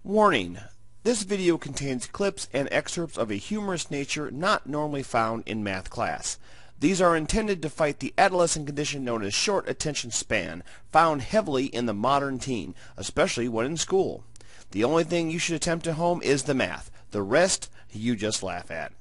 Warning: this video contains clips and excerpts of a humorous nature not normally found in math class. These are intended to fight the adolescent condition known as short attention span, found heavily in the modern teen, especially when in school. The only thing you should attempt at home is the math. The rest, you just laugh at.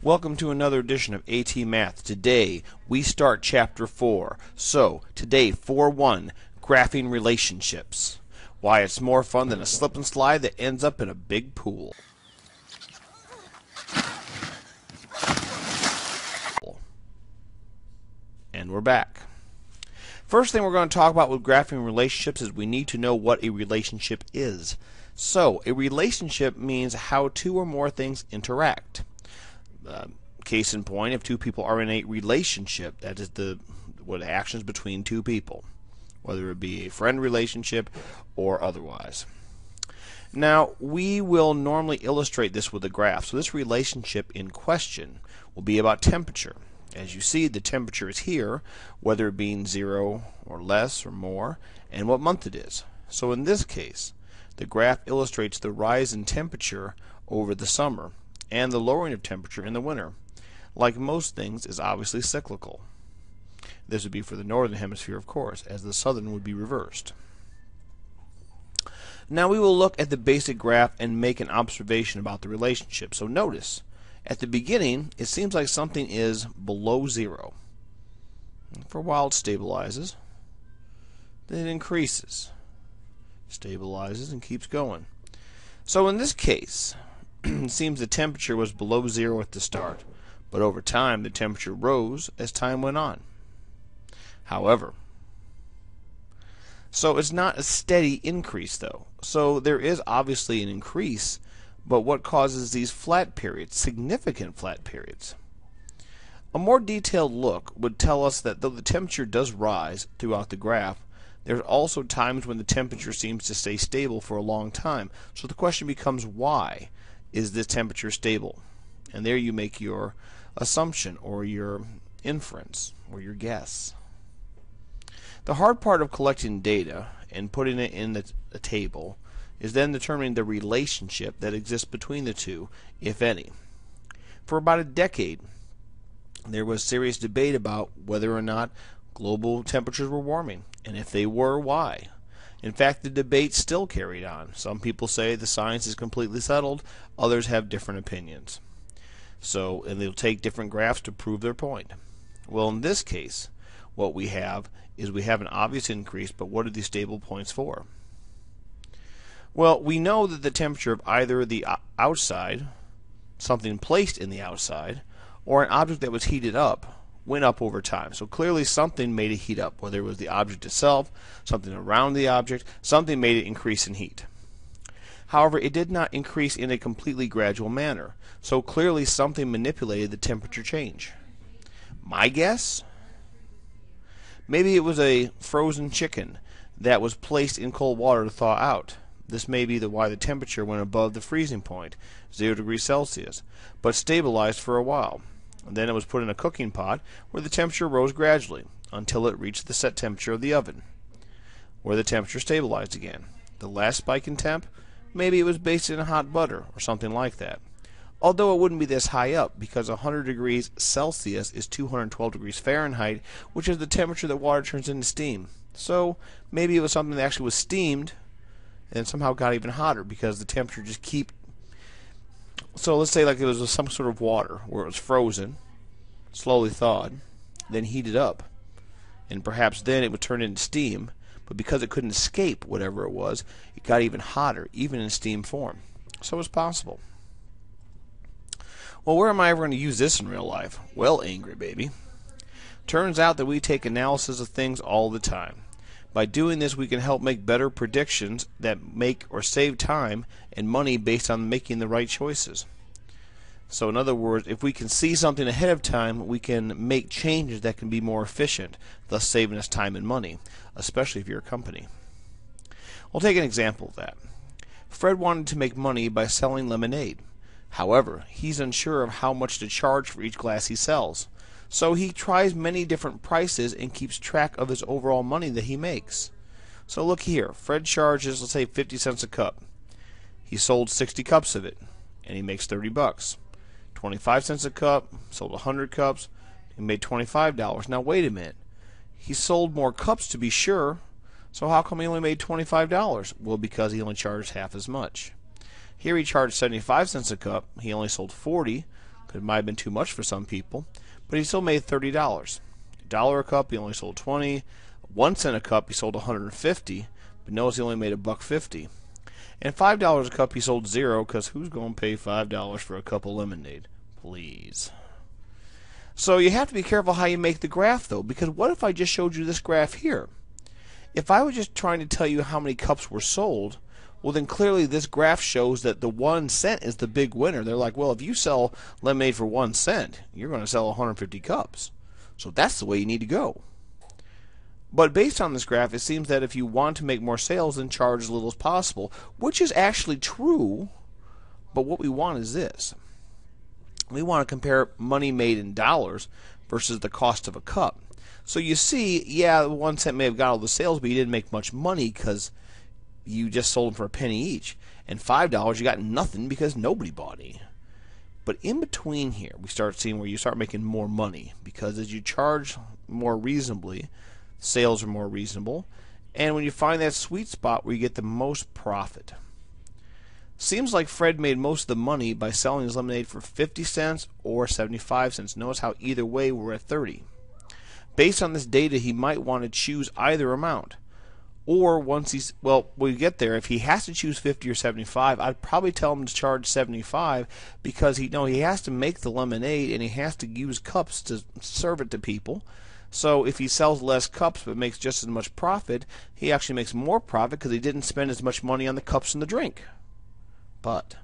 Welcome to another edition of AT Math. Today, we start Chapter 4. So, today, 4.1, Graphing Relationships. Why it's more fun than a slip and slide that ends up in a big pool. And we're back. First thing we're going to talk about with graphing relationships is we need to know what a relationship is. So, a relationship means how two or more things interact. Case in point, if two people are in a relationship, that is what actions between two people, whether it be a friend relationship or otherwise. Now, we will normally illustrate this with a graph. So this relationship in question will be about temperature. As you see, the temperature is here, whether it being 0 or less or more, and what month it is. So in this case, the graph illustrates the rise in temperature over the summer and the lowering of temperature in the winter. Like most things, is obviously cyclical. This would be for the northern hemisphere, of course, as the southern would be reversed. Now we will look at the basic graph and make an observation about the relationship. So notice, at the beginning, it seems like something is below 0. For a while it stabilizes, then it increases, stabilizes, and keeps going. So in this case, it seems the temperature was below 0 at the start, but over time the temperature rose as time went on. However, so it's not a steady increase though. So there is obviously an increase, but what causes these flat periods, significant flat periods? A more detailed look would tell us that though the temperature does rise throughout the graph, there's also times when the temperature seems to stay stable for a long time. So the question becomes, why is this temperature stable? And there you make your assumption or your inference or your guess. The hard part of collecting data and putting it in a table is then determining the relationship that exists between the two, if any. For about a decade, there was serious debate about whether or not global temperatures were warming, and if they were, why. In fact, the debate still carried on. Some people say the science is completely settled, others have different opinions. So, and they'll take different graphs to prove their point. Well, in this case, what we have is we have an obvious increase, but what are these stable points for? Well, we know that the temperature of either the outside, something placed in the outside, or an object that was heated up, went up over time. So clearly something made it heat up, whether it was the object itself, something around the object, something made it increase in heat. However, it did not increase in a completely gradual manner. So clearly something manipulated the temperature change. My guess? Maybe it was a frozen chicken that was placed in cold water to thaw out. This may be why the temperature went above the freezing point, 0 degrees Celsius, but stabilized for a while. And then it was put in a cooking pot where the temperature rose gradually until it reached the set temperature of the oven, where the temperature stabilized again. The last spike in temp, maybe it was basted in hot butter or something like that. Although it wouldn't be this high up, because 100 degrees Celsius is 212 degrees Fahrenheit, which is the temperature that water turns into steam. So maybe it was something that actually was steamed and somehow got even hotter because the temperature just keep. So let's say like it was some sort of water where it was frozen, slowly thawed, then heated up, and perhaps then it would turn into steam, but because it couldn't escape whatever it was, it got even hotter, even in steam form. So it's possible. Well, where am I ever going to use this in real life? Well, angry baby. Turns out that we take analysis of things all the time. By doing this, we can help make better predictions that make or save time and money based on making the right choices. So in other words, if we can see something ahead of time, we can make changes that can be more efficient, thus saving us time and money, especially if you're a company. We'll take an example of that. Fred wanted to make money by selling lemonade. However, he's unsure of how much to charge for each glass he sells. So he tries many different prices and keeps track of his overall money that he makes. So look here, Fred charges, let's say, 50 cents a cup. He sold 60 cups of it, and he makes 30 bucks. 25 cents a cup, sold 100 cups, he made $25. Now wait a minute. He sold more cups to be sure, so how come he only made $25? Well, because he only charged half as much. Here he charged 75 cents a cup, he only sold 40, because it might have been too much for some people, but he still made $30. $1 a cup, he only sold 20. 1 cent a cup, he sold 150, but notice he only made $1.50. And $5 a cup, he sold 0, because who's going to pay $5 for a cup of lemonade? Please. So you have to be careful how you make the graph, though, because what if I just showed you this graph here? If I was just trying to tell you how many cups were sold, well, then clearly this graph shows that the 1 cent is the big winner. They're like, well, if you sell lemonade for 1 cent, you're going to sell 150 cups. So that's the way you need to go. But based on this graph, it seems that if you want to make more sales, then charge as little as possible, which is actually true, but what we want is this. We want to compare money made in dollars versus the cost of a cup. So you see, yeah, 1 cent may have got all the sales, but you didn't make much money because you just sold them for a penny each. And $5, you got nothing because nobody bought any. But in between here, we start seeing where you start making more money, because as you charge more reasonably, sales are more reasonable, and when you find that sweet spot where you get the most profit. Seems like Fred made most of the money by selling his lemonade for 50 cents or 75 cents. Notice how either way we're at 30. Based on this data, he might want to choose either amount. Or once he's, well, we get there, if he has to choose 50 or 75, I'd probably tell him to charge 75, because he has to make the lemonade and he has to use cups to serve it to people. So if he sells less cups but makes just as much profit, he actually makes more profit because he didn't spend as much money on the cups and the drink. But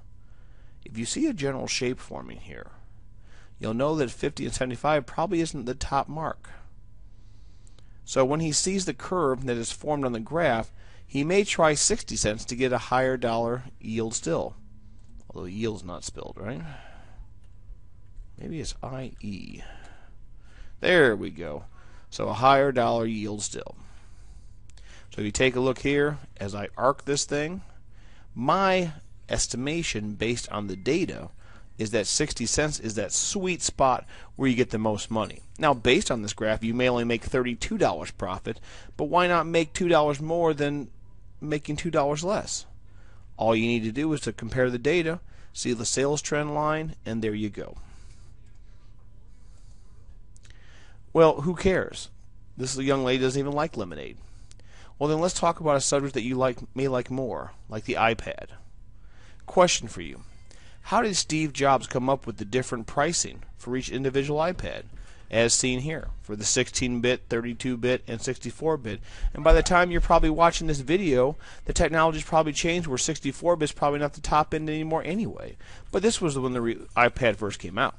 if you see a general shape forming here, you'll know that 50 and 75 probably isn't the top mark. So when he sees the curve that is formed on the graph, he may try 60 cents to get a higher dollar yield still. Although yield's not spelled, right? Maybe it's IE. There we go. So a higher dollar yield still. So if you take a look here, as I arc this thing, my estimation based on the data is that 60 cents is that sweet spot where you get the most money. Now, based on this graph, you may only make $32 profit, but why not make $2 more than making $2 less? All you need to do is to compare the data, see the sales trend line, and there you go. Well, who cares? This young lady doesn't even like lemonade. Well, then let's talk about a subject that you may like more, like the iPad. Question for you. How did Steve Jobs come up with the different pricing for each individual iPad, as seen here, for the 16-bit, 32-bit, and 64-bit? And by the time you're probably watching this video, the technology's probably changed where 64-bit's probably not the top end anymore anyway. But this was when the iPad first came out.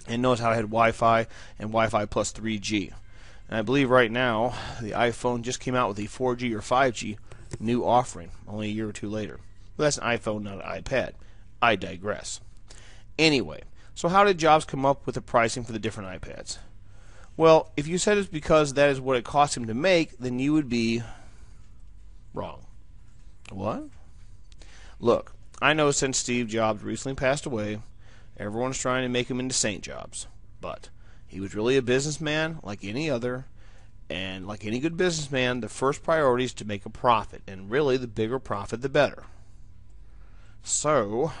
And notice how it had Wi-Fi and Wi-Fi plus 3G. And I believe right now the iPhone just came out with a 4G or 5G new offering, only a year or two later. Well, that's an iPhone, not an iPad. I digress. Anyway, so how did Jobs come up with the pricing for the different iPads? Well, if you said it's because that is what it cost him to make, then you would be wrong. What? Look, I know since Steve Jobs recently passed away, everyone's trying to make him into Saint Jobs. But he was really a businessman like any other, and like any good businessman, the first priority is to make a profit, and really the bigger profit the better. So,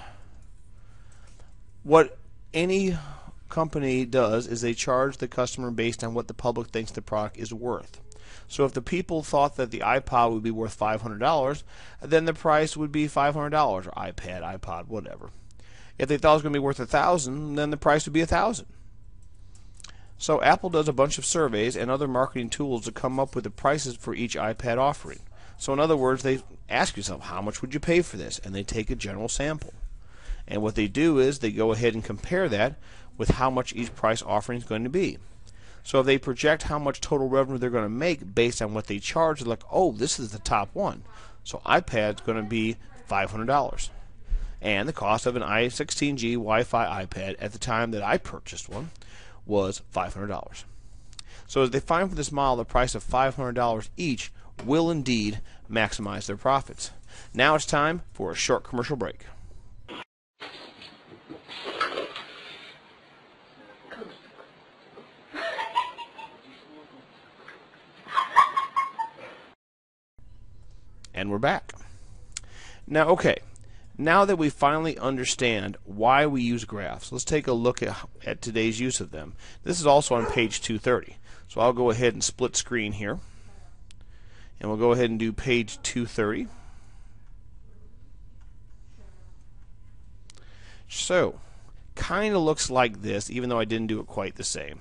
what any company does is they charge the customer based on what the public thinks the product is worth. So if the people thought that the iPod would be worth $500, then the price would be $500, or iPad, iPod, whatever. If they thought it was going to be worth $1,000, then the price would be $1,000. So Apple does a bunch of surveys and other marketing tools to come up with the prices for each iPad offering. So in other words, they ask yourself, how much would you pay for this? And they take a general sample. And what they do is they go ahead and compare that with how much each price offering is going to be. So if they project how much total revenue they're going to make based on what they charge, they're like, oh, this is the top one. So iPad's going to be $500. And the cost of an i16G Wi-Fi iPad at the time that I purchased one was $500. So as they find for this model the price of $500 each, will indeed maximize their profits. Now it's time for a short commercial break. And we're back. Now, okay, now that we finally understand why we use graphs, let's take a look at today's use of them. This is also on page 230. So I'll go ahead and split screen here. And we'll go ahead and do page 230. So, kind of looks like this, even though I didn't do it quite the same.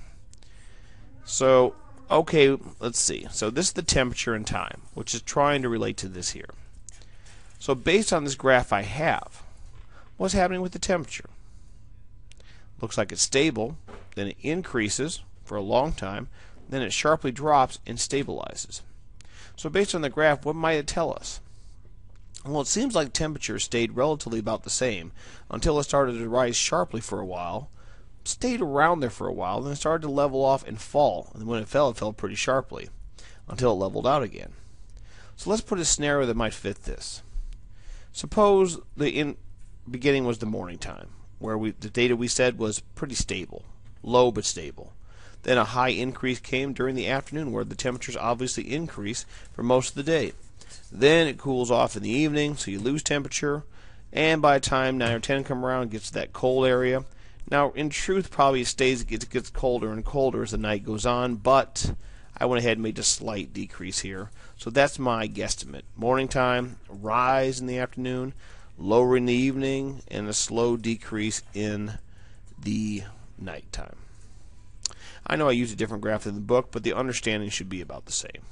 So, okay, let's see. So this is the temperature and time, which is trying to relate to this here. So based on this graph I have, what's happening with the temperature? Looks like it's stable, then it increases for a long time, then it sharply drops and stabilizes. So based on the graph, what might it tell us? Well, it seems like temperature stayed relatively about the same until it started to rise sharply for a while, stayed around there for a while, then it started to level off and fall. And when it fell pretty sharply until it leveled out again. So let's put a scenario that might fit this. Suppose the beginning was the morning time, where the data we said was pretty stable, low but stable. Then a high increase came during the afternoon, where the temperatures obviously increase for most of the day. Then it cools off in the evening, so you lose temperature, and by the time 9 or 10 come around, it gets to that cold area. Now, in truth, probably it gets colder and colder as the night goes on, but I went ahead and made a slight decrease here. So that's my guesstimate. Morning time, rise in the afternoon, lower in the evening, and a slow decrease in the nighttime. I know I used a different graph in the book, but the understanding should be about the same.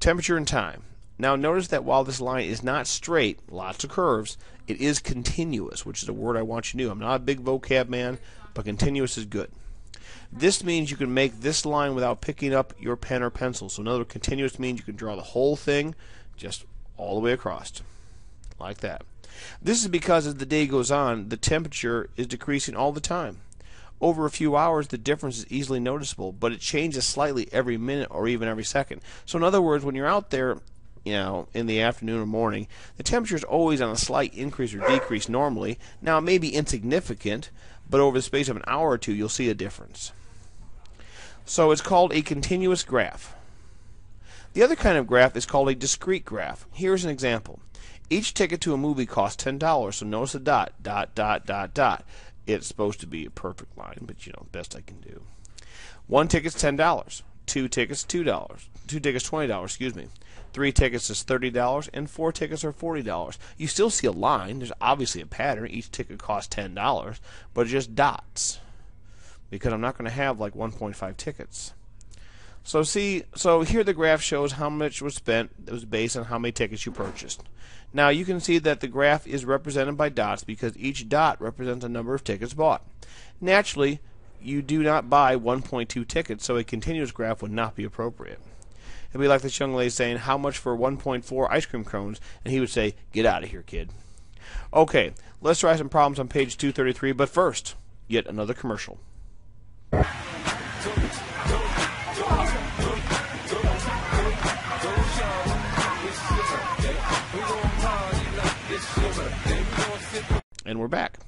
Temperature and time. Now notice that while this line is not straight, lots of curves, it is continuous, which is a word I want you to know. I'm not a big vocab man, but continuous is good. This means you can make this line without picking up your pen or pencil. So in other words, continuous means you can draw the whole thing just all the way across, like that. This is because as the day goes on, the temperature is decreasing all the time. Over a few hours, the difference is easily noticeable, but it changes slightly every minute or even every second. So in other words, when you're out there, in the afternoon or morning, the temperature is always on a slight increase or decrease normally. Now, it may be insignificant, but over the space of an hour or two, you'll see a difference. So it's called a continuous graph. The other kind of graph is called a discrete graph. Here's an example. Each ticket to a movie costs $10, so notice the dot, dot, dot, dot, dot. It's supposed to be a perfect line, but best I can do. One ticket's $10, two tickets $2, two tickets $20, excuse me. 3 tickets is $30, and 4 tickets are $40. You still see a line. There's obviously a pattern. Each ticket costs $10, but it's just dots, because I'm not going to have like 1.5 tickets. So here the graph shows how much was spent. It was based on how many tickets you purchased. Now you can see that the graph is represented by dots because each dot represents a number of tickets bought. Naturally, you do not buy 1.2 tickets, so a continuous graph would not be appropriate. It'd be like this young lady saying, how much for 1.4 ice cream cones? And he would say, get out of here, kid. Okay, let's try some problems on page 233, but first, yet another commercial. And we're back.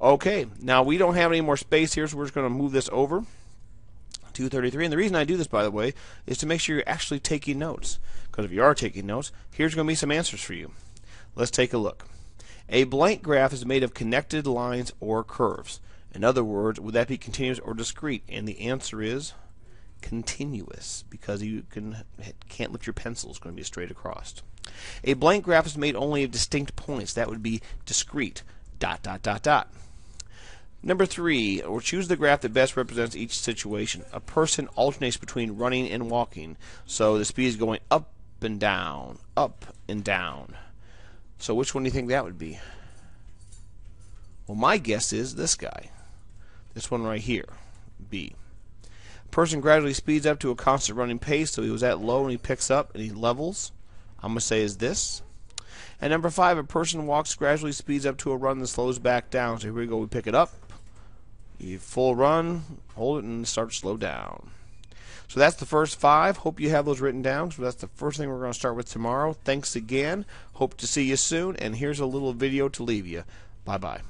Okay, now we don't have any more space here, so we're just going to move this over. 233. And the reason I do this, by the way, is to make sure you're actually taking notes. Because if you are taking notes, here's going to be some answers for you. Let's take a look. A blank graph is made of connected lines or curves. In other words, would that be continuous or discrete? And the answer is continuous, because you can't lift your pencil. It's going to be straight across. A blank graph is made only of distinct points. That would be discrete. Dot, dot, dot, dot. Number 3, or choose the graph that best represents each situation. A person alternates between running and walking. So the speed is going up and down, up and down. So which one do you think that would be? Well, my guess is this guy. This one right here, B. A person gradually speeds up to a constant running pace, so he was at low and he picks up and he levels. I'm going to say is this. And number 5, a person walks, gradually speeds up to a run, and slows back down. So here we go, we pick it up. You full run, hold it, and start to slow down. So that's the first 5. Hope you have those written down. So that's the first thing we're going to start with tomorrow. Thanks again. Hope to see you soon. And here's a little video to leave you. Bye-bye.